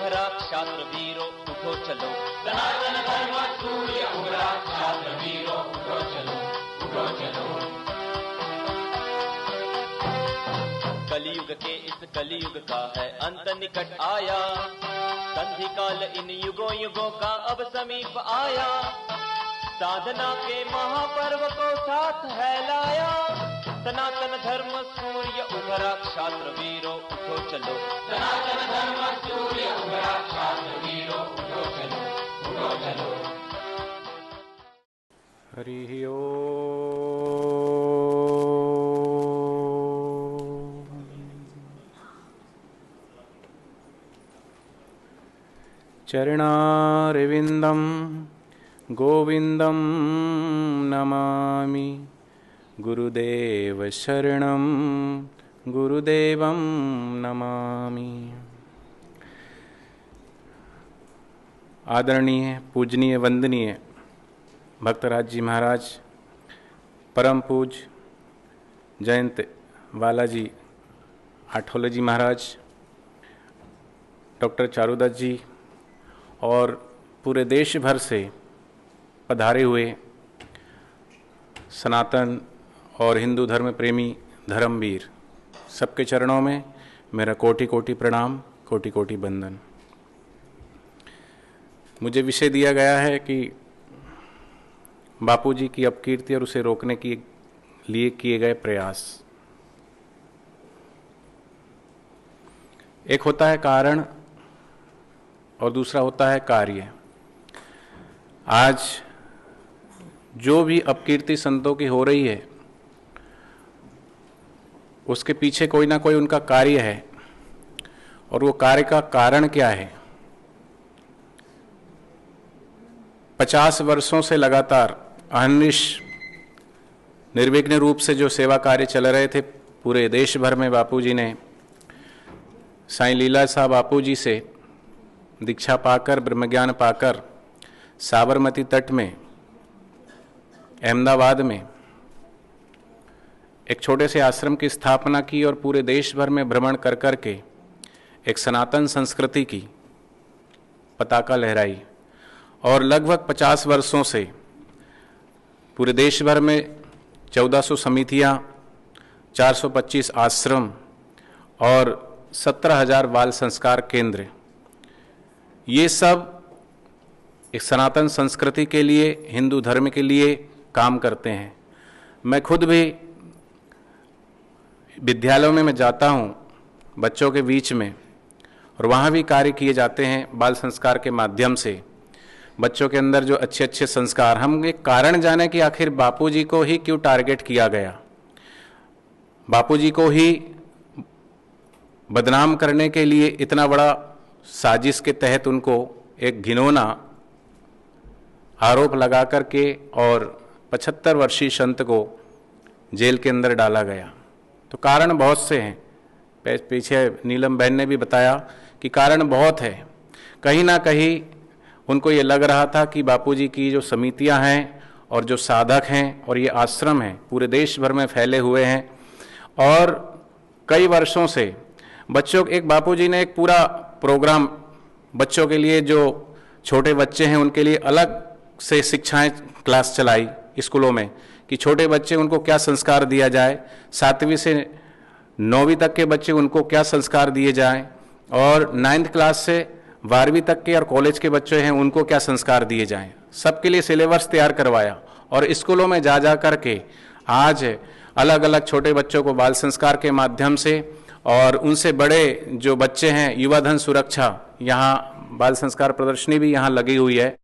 उभरा क्षात्र वीरो उठो चलो, सनातन धर्म सूर्य उभरा क्षात्र वीरो उठो चलो, उठो चलो। कलयुग के इस कलयुग का है अंत निकट आया, संधि काल इन युगों युगों का अब समीप आया, साधना के महापर्व को साथ है लाया, सनातन धर्म सूर्य उभरा क्षात्र वीरो उठो चलो, सनातन धर्म सूर्य उभरा क्षात्र वीरो उठो चलो, उठो चलो। हरि ओम। चरणारविंदं गोविंदं नमामि, गुरुदेव शरणं गुरुदेवं नमामि। आदरणीय, पूजनीय, वंदनीय भक्तराज जी महाराज, परम पूज जयंत वालाजी आठौले जी महाराज, डॉक्टर चारुदत्त जी और पूरे देश भर से पधारे हुए सनातन और हिंदू धर्म प्रेमी धर्मवीर, सबके चरणों में मेरा कोटि कोटि प्रणाम, कोटि कोटि बंदन। मुझे विषय दिया गया है कि बापूजी की अपकीर्ति और उसे रोकने के लिए किए गए प्रयास। एक होता है कारण और दूसरा होता है कार्य। आज जो भी अपकीर्ति संतों की हो रही है उसके पीछे कोई ना कोई उनका कार्य है, और वो कार्य का कारण क्या है। 50 वर्षों से लगातार अहर्निश निर्विघ्न रूप से जो सेवा कार्य चल रहे थे पूरे देश भर में, बापूजी ने साईं लीला साहब बापूजी से दीक्षा पाकर, ब्रह्मज्ञान पाकर साबरमती तट में अहमदाबाद में एक छोटे से आश्रम की स्थापना की और पूरे देश भर में भ्रमण कर कर के एक सनातन संस्कृति की पताका लहराई। और लगभग 50 वर्षों से पूरे देश भर में 1400 समितियां, 425 आश्रम और 17,000 बाल संस्कार केंद्र, ये सब एक सनातन संस्कृति के लिए, हिंदू धर्म के लिए काम करते हैं। मैं खुद भी विद्यालयों में मैं जाता हूँ बच्चों के बीच में, और वहाँ भी कार्य किए जाते हैं बाल संस्कार के माध्यम से। बच्चों के अंदर जो अच्छे अच्छे संस्कार, हम एक कारण जाने कि आखिर बापूजी को ही क्यों टारगेट किया गया, बापूजी को ही बदनाम करने के लिए इतना बड़ा साजिश के तहत उनको एक घिनौना आरोप लगा करके और 75 वर्षीय संत को जेल के अंदर डाला गया। तो कारण बहुत से हैं। पीछे नीलम बहन ने भी बताया कि कारण बहुत है। कहीं ना कहीं उनको ये लग रहा था कि बापूजी की जो समितियां हैं और जो साधक हैं और ये आश्रम हैं पूरे देश भर में फैले हुए हैं, और कई वर्षों से बच्चों, एक बापूजी ने एक पूरा प्रोग्राम बच्चों के लिए, जो छोटे बच्चे हैं उनके लिए अलग से शिक्षाएं क्लास चलाई स्कूलों में कि छोटे बच्चे उनको क्या संस्कार दिया जाए, 7वीं से 9वीं तक के बच्चे उनको क्या संस्कार दिए जाएं, और 9th क्लास से 12वीं तक के और कॉलेज के बच्चे हैं उनको क्या संस्कार दिए जाएं। सबके लिए सिलेबस तैयार करवाया और स्कूलों में जा जा करके आज अलग अलग छोटे बच्चों को बाल संस्कार के माध्यम से, और उनसे बड़े जो बच्चे हैं युवा धन सुरक्षा, यहाँ बाल संस्कार प्रदर्शनी भी यहाँ लगी हुई है।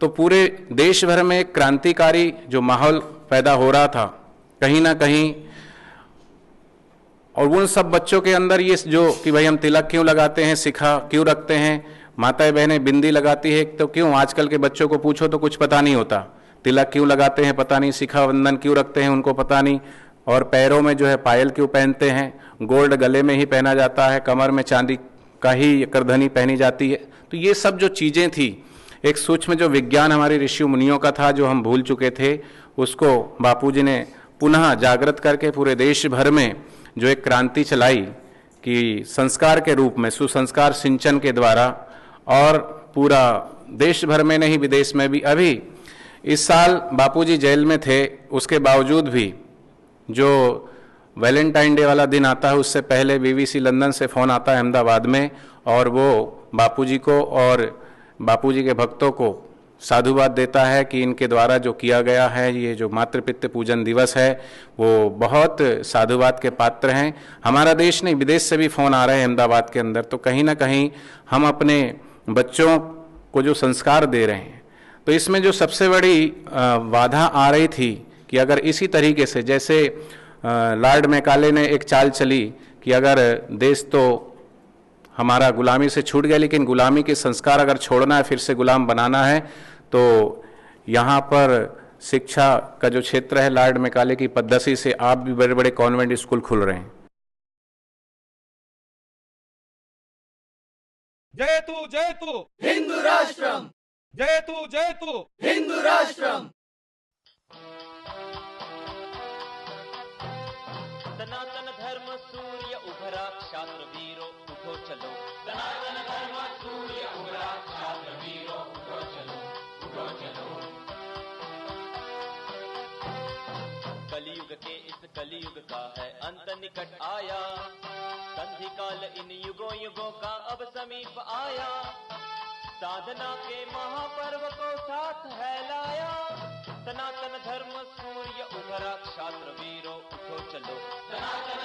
तो पूरे देश भर में एक क्रांतिकारी जो माहौल पैदा हो रहा था कहीं ना कहीं, और उन सब बच्चों के अंदर ये जो कि भाई हम तिलक क्यों लगाते हैं, शिखा क्यों रखते हैं, माताएं बहनें बिंदी लगाती है तो क्यों, आजकल के बच्चों को पूछो तो कुछ पता नहीं होता। तिलक क्यों लगाते हैं पता नहीं, शिखा बंधन क्यों रखते हैं उनको पता नहीं, और पैरों में जो है पायल क्यों पहनते हैं, गोल्ड गले में ही पहना जाता है, कमर में चांदी का ही करधनी पहनी जाती है। तो ये सब जो चीज़ें थी, एक सूक्ष्म जो विज्ञान हमारे ऋषि मुनियों का था जो हम भूल चुके थे, उसको बापूजी ने पुनः जागृत करके पूरे देश भर में जो एक क्रांति चलाई कि संस्कार के रूप में सुसंस्कार सिंचन के द्वारा, और पूरा देश भर में नहीं विदेश में भी, अभी इस साल बापूजी जेल में थे, उसके बावजूद भी जो वैलेंटाइन डे वाला दिन आता है उससे पहले बीबीसी लंदन से फ़ोन आता है अहमदाबाद में, और वो बापूजी को और बापूजी के भक्तों को साधुवाद देता है कि इनके द्वारा जो किया गया है, ये जो मातृपितृ पूजन दिवस है, वो बहुत साधुवाद के पात्र हैं। हमारा देश नहीं, विदेश से भी फ़ोन आ रहे हैं अहमदाबाद के अंदर। तो कहीं ना कहीं हम अपने बच्चों को जो संस्कार दे रहे हैं, तो इसमें जो सबसे बड़ी बाधा आ रही थी कि अगर इसी तरीके से, जैसे लॉर्ड मैकाले ने एक चाल चली कि अगर देश तो हमारा गुलामी से छूट गया, लेकिन गुलामी के संस्कार अगर छोड़ना है, फिर से गुलाम बनाना है, तो यहाँ पर शिक्षा का जो क्षेत्र है, लॉर्ड मैकाले की पद्धति से आप भी बड़े बड़े कॉन्वेंट स्कूल खुल रहे हैं। जयतु हिंदू राष्ट्रम, जयतु हिंदू राष्ट्रम। सनातन धर्म सूर्य उभरा, क्षात्र वीरों उठो चलो। सनातन धर्म सूर्य उभरा, छात्र वीरों उठो चलो, उठो चलो। कलयुग के इस कलयुग का है अंत निकट आया, संधि काल इन युगों युगों का अब समीप आया। साधना के महापर्व को साथ है लाया, सनातन धर्म सूर्य उभरा, क्षात्र वीरों उठो चलो। सनातन